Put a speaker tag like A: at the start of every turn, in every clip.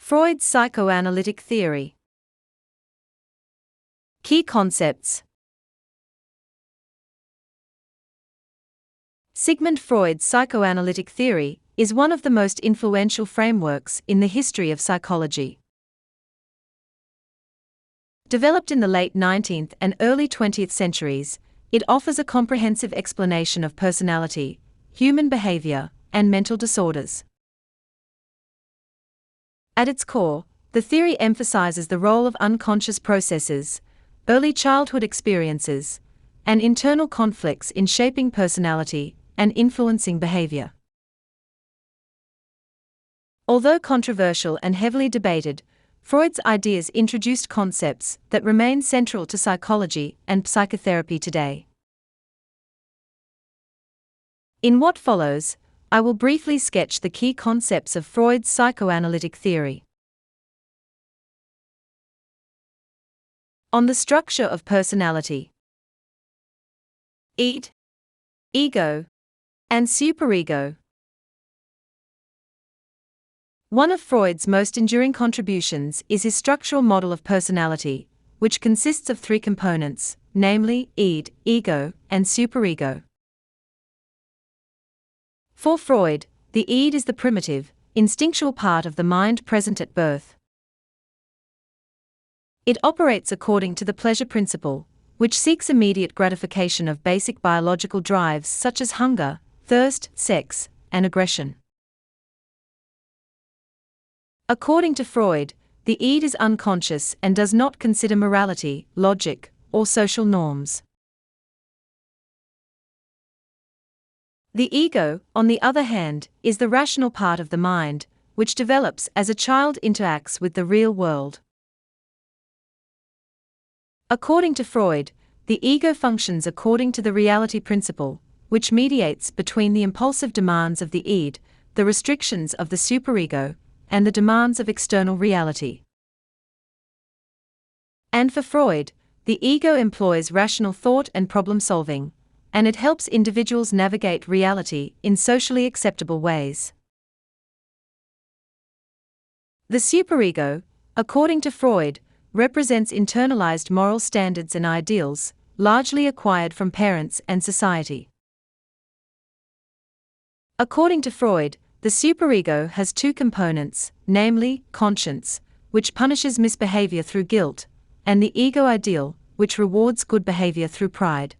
A: Freud's psychoanalytic theory. Key concepts. Sigmund Freud's psychoanalytic theory is one of the most influential frameworks in the history of psychology. Developed in the late 19th and early 20th centuries, it offers a comprehensive explanation of personality, human behavior, and mental disorders. At its core, the theory emphasizes the role of unconscious processes, early childhood experiences, and internal conflicts in shaping personality and influencing behavior. Although controversial and heavily debated, Freud's ideas introduced concepts that remain central to psychology and psychotherapy today. In what follows, I will briefly sketch the key concepts of Freud's psychoanalytic theory. On the structure of personality. Id, ego, and superego. One of Freud's most enduring contributions is his structural model of personality, which consists of three components, namely id, ego, and superego. For Freud, the id is the primitive, instinctual part of the mind present at birth. It operates according to the pleasure principle, which seeks immediate gratification of basic biological drives such as hunger, thirst, sex, and aggression. According to Freud, the id is unconscious and does not consider morality, logic, or social norms. The ego, on the other hand, is the rational part of the mind, which develops as a child interacts with the real world. According to Freud, the ego functions according to the reality principle, which mediates between the impulsive demands of the id, the restrictions of the superego, and the demands of external reality. And for Freud, the ego employs rational thought and problem solving, and it helps individuals navigate reality in socially acceptable ways. The superego, according to Freud, represents internalized moral standards and ideals, largely acquired from parents and society. According to Freud, the superego has two components, namely, conscience, which punishes misbehavior through guilt, and the ego ideal, which rewards good behavior through pride.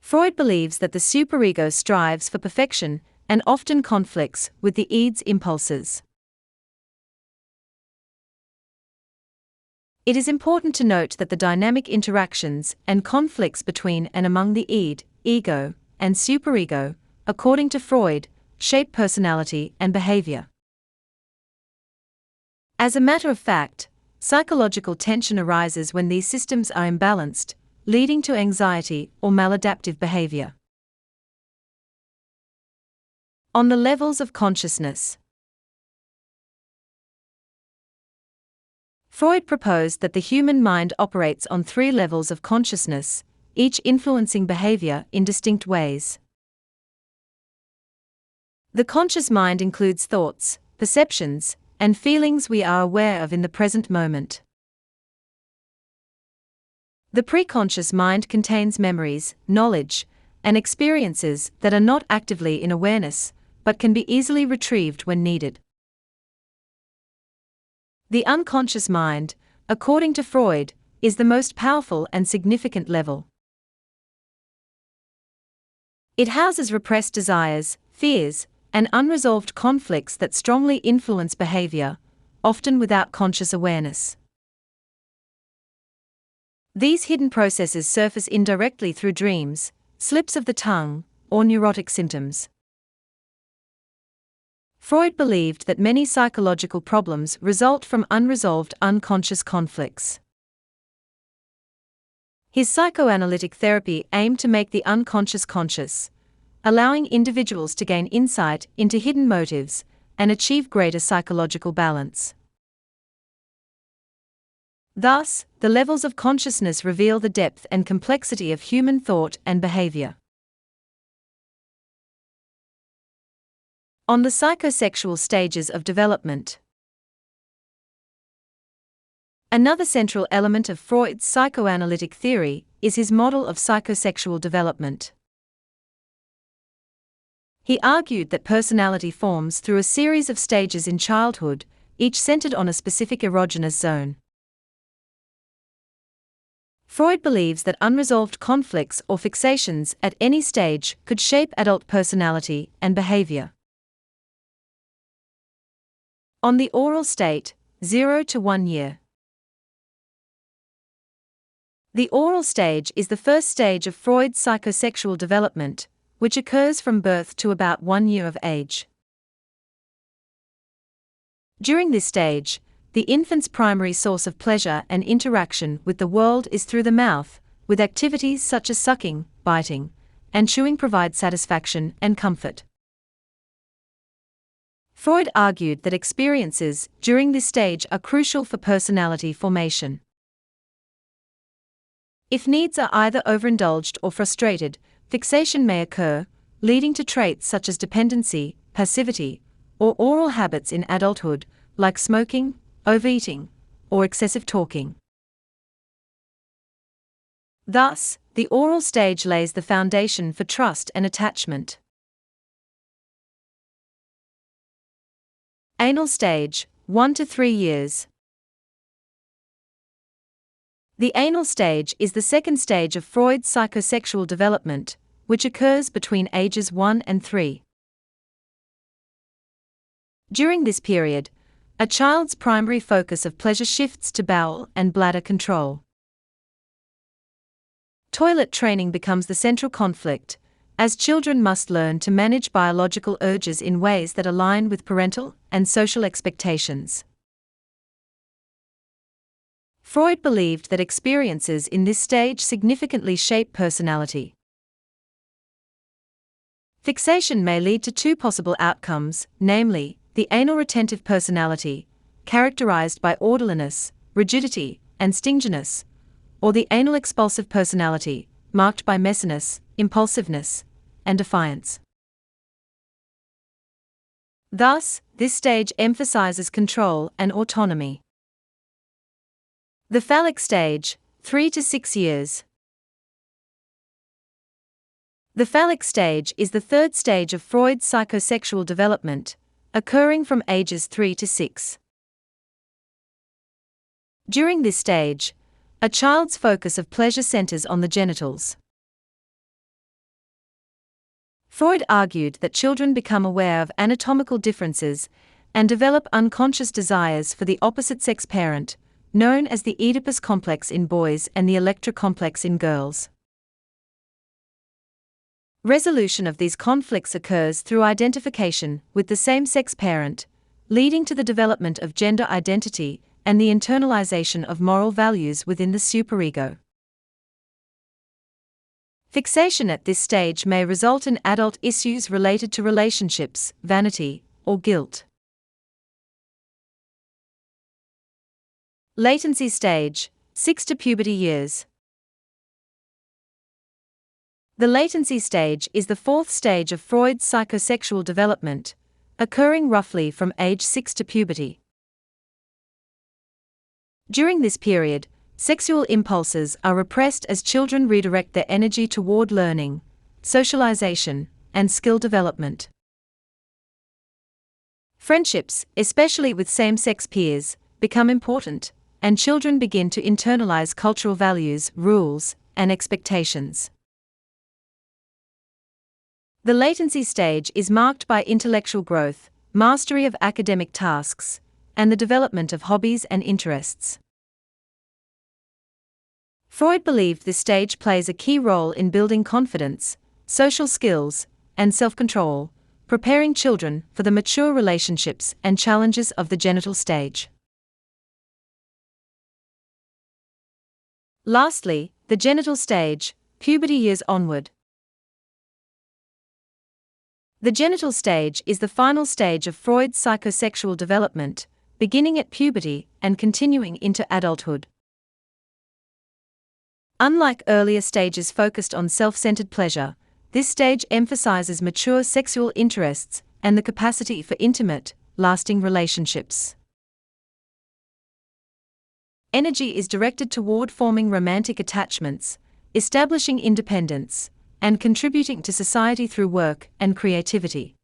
A: Freud believes that the superego strives for perfection and often conflicts with the id's impulses. It is important to note that the dynamic interactions and conflicts between and among the id, ego, and superego, according to Freud, shape personality and behavior. As a matter of fact, psychological tension arises when these systems are imbalanced, leading to anxiety or maladaptive behavior. On the levels of consciousness. Freud proposed that the human mind operates on three levels of consciousness, each influencing behavior in distinct ways. The conscious mind includes thoughts, perceptions, and feelings we are aware of in the present moment. The preconscious mind contains memories, knowledge, and experiences that are not actively in awareness, but can be easily retrieved when needed. The unconscious mind, according to Freud, is the most powerful and significant level. It houses repressed desires, fears, and unresolved conflicts that strongly influence behavior, often without conscious awareness. These hidden processes surface indirectly through dreams, slips of the tongue, or neurotic symptoms. Freud believed that many psychological problems result from unresolved unconscious conflicts. His psychoanalytic therapy aimed to make the unconscious conscious, allowing individuals to gain insight into hidden motives and achieve greater psychological balance. Thus, the levels of consciousness reveal the depth and complexity of human thought and behavior. On the psychosexual stages of development. Another central element of Freud's psychoanalytic theory is his model of psychosexual development. He argued that personality forms through a series of stages in childhood, each centered on a specific erogenous zone. Freud believes that unresolved conflicts or fixations at any stage could shape adult personality and behavior. On the oral state, 0 to 1 year. The oral stage is the first stage of Freud's psychosexual development, which occurs from birth to about 1 year of age. During this stage, the infant's primary source of pleasure and interaction with the world is through the mouth, with activities such as sucking, biting, and chewing provide satisfaction and comfort. Freud argued that experiences during this stage are crucial for personality formation. If needs are either overindulged or frustrated, fixation may occur, leading to traits such as dependency, passivity, or oral habits in adulthood, like smoking, overeating, or excessive talking. Thus, the oral stage lays the foundation for trust and attachment. Anal stage, 1 to 3 years. The anal stage is the second stage of Freud's psychosexual development, which occurs between ages 1 and 3. During this period, a child's primary focus of pleasure shifts to bowel and bladder control. Toilet training becomes the central conflict, as children must learn to manage biological urges in ways that align with parental and social expectations. Freud believed that experiences in this stage significantly shape personality. Fixation may lead to two possible outcomes, namely, the anal retentive personality, characterized by orderliness, rigidity, and stinginess, or the anal expulsive personality, marked by messiness, impulsiveness, and defiance. Thus, this stage emphasizes control and autonomy. The phallic stage, 3 to 6 years. The phallic stage is the third stage of Freud's psychosexual development, occurring from ages 3 to 6. During this stage, a child's focus of pleasure centers on the genitals. Freud argued that children become aware of anatomical differences and develop unconscious desires for the opposite sex parent, known as the Oedipus complex in boys and the Electra complex in girls. Resolution of these conflicts occurs through identification with the same-sex parent, leading to the development of gender identity and the internalization of moral values within the superego. Fixation at this stage may result in adult issues related to relationships, vanity, or guilt. Latency stage, 6 to puberty years. The latency stage is the fourth stage of Freud's psychosexual development, occurring roughly from age 6 to puberty. During this period, sexual impulses are repressed as children redirect their energy toward learning, socialization, and skill development. Friendships, especially with same-sex peers, become important, and children begin to internalize cultural values, rules, and expectations. The latency stage is marked by intellectual growth, mastery of academic tasks, and the development of hobbies and interests. Freud believed this stage plays a key role in building confidence, social skills, and self-control, preparing children for the mature relationships and challenges of the genital stage. Lastly, the genital stage, puberty years onward. The genital stage is the final stage of Freud's psychosexual development, beginning at puberty and continuing into adulthood. Unlike earlier stages focused on self-centered pleasure, this stage emphasizes mature sexual interests and the capacity for intimate, lasting relationships. Energy is directed toward forming romantic attachments, establishing independence, and contributing to society through work and creativity.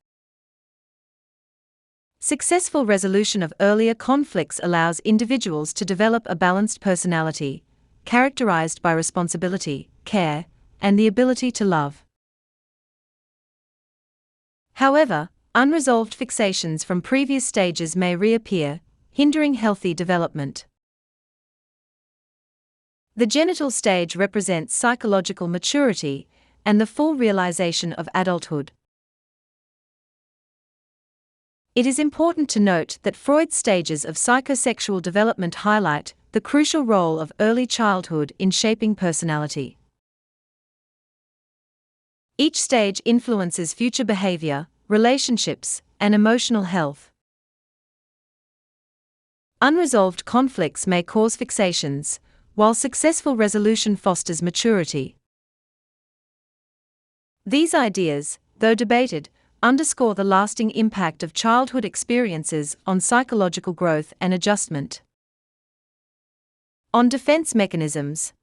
A: Successful resolution of earlier conflicts allows individuals to develop a balanced personality, characterized by responsibility, care, and the ability to love. However, unresolved fixations from previous stages may reappear, hindering healthy development. The genital stage represents psychological maturity and the full realization of adulthood. It is important to note that Freud's stages of psychosexual development highlight the crucial role of early childhood in shaping personality. Each stage influences future behavior, relationships, and emotional health. Unresolved conflicts may cause fixations, while successful resolution fosters maturity. These ideas, though debated, underscore the lasting impact of childhood experiences on psychological growth and adjustment. On defense mechanisms.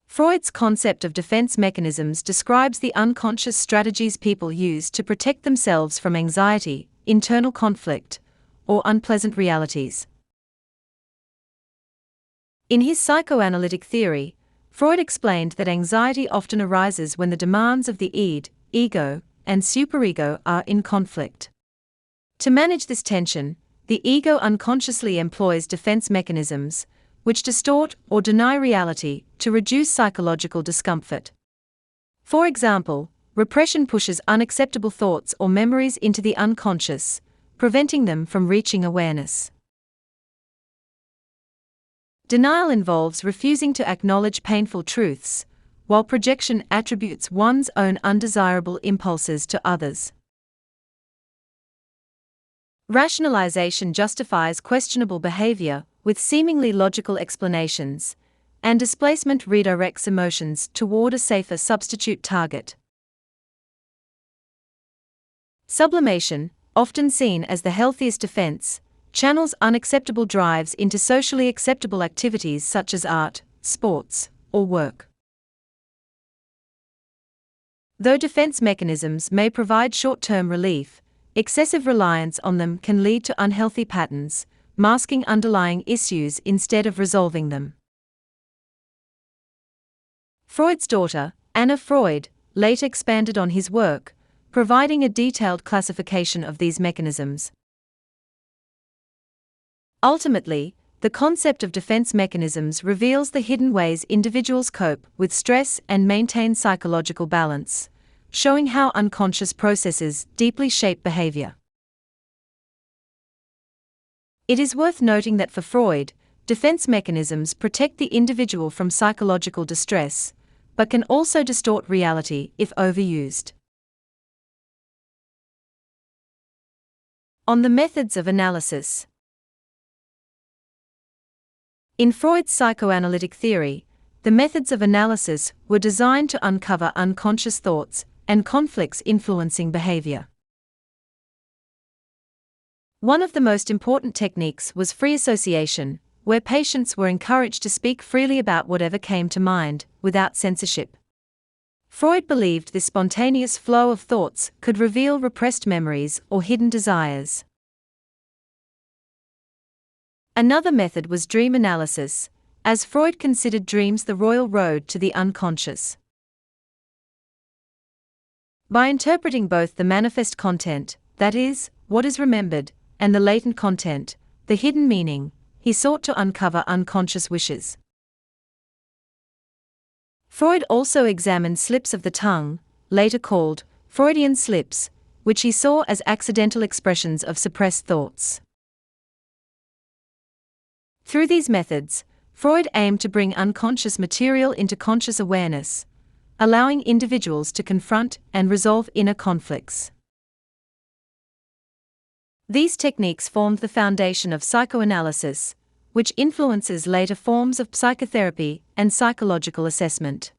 A: Freud's concept of defense mechanisms describes the unconscious strategies people use to protect themselves from anxiety, internal conflict, or unpleasant realities. In his psychoanalytic theory, Freud explained that anxiety often arises when the demands of the id, ego, and superego are in conflict. To manage this tension, the ego unconsciously employs defense mechanisms, which distort or deny reality to reduce psychological discomfort. For example, repression pushes unacceptable thoughts or memories into the unconscious, preventing them from reaching awareness. Denial involves refusing to acknowledge painful truths, while projection attributes one's own undesirable impulses to others. Rationalization justifies questionable behavior with seemingly logical explanations, and displacement redirects emotions toward a safer substitute target. Sublimation, often seen as the healthiest defense, channels unacceptable drives into socially acceptable activities such as art, sports, or work. Though defense mechanisms may provide short-term relief, excessive reliance on them can lead to unhealthy patterns, masking underlying issues instead of resolving them. Freud's daughter, Anna Freud, later expanded on his work, providing a detailed classification of these mechanisms. Ultimately, the concept of defense mechanisms reveals the hidden ways individuals cope with stress and maintain psychological balance, showing how unconscious processes deeply shape behavior. It is worth noting that for Freud, defense mechanisms protect the individual from psychological distress, but can also distort reality if overused. On the methods of analysis. In Freud's psychoanalytic theory, the methods of analysis were designed to uncover unconscious thoughts and conflicts influencing behavior. One of the most important techniques was free association, where patients were encouraged to speak freely about whatever came to mind, without censorship. Freud believed this spontaneous flow of thoughts could reveal repressed memories or hidden desires. Another method was dream analysis, as Freud considered dreams the royal road to the unconscious. By interpreting both the manifest content, that is, what is remembered, and the latent content, the hidden meaning, he sought to uncover unconscious wishes. Freud also examined slips of the tongue, later called Freudian slips, which he saw as accidental expressions of suppressed thoughts. Through these methods, Freud aimed to bring unconscious material into conscious awareness, allowing individuals to confront and resolve inner conflicts. These techniques formed the foundation of psychoanalysis, which influences later forms of psychotherapy and psychological assessment.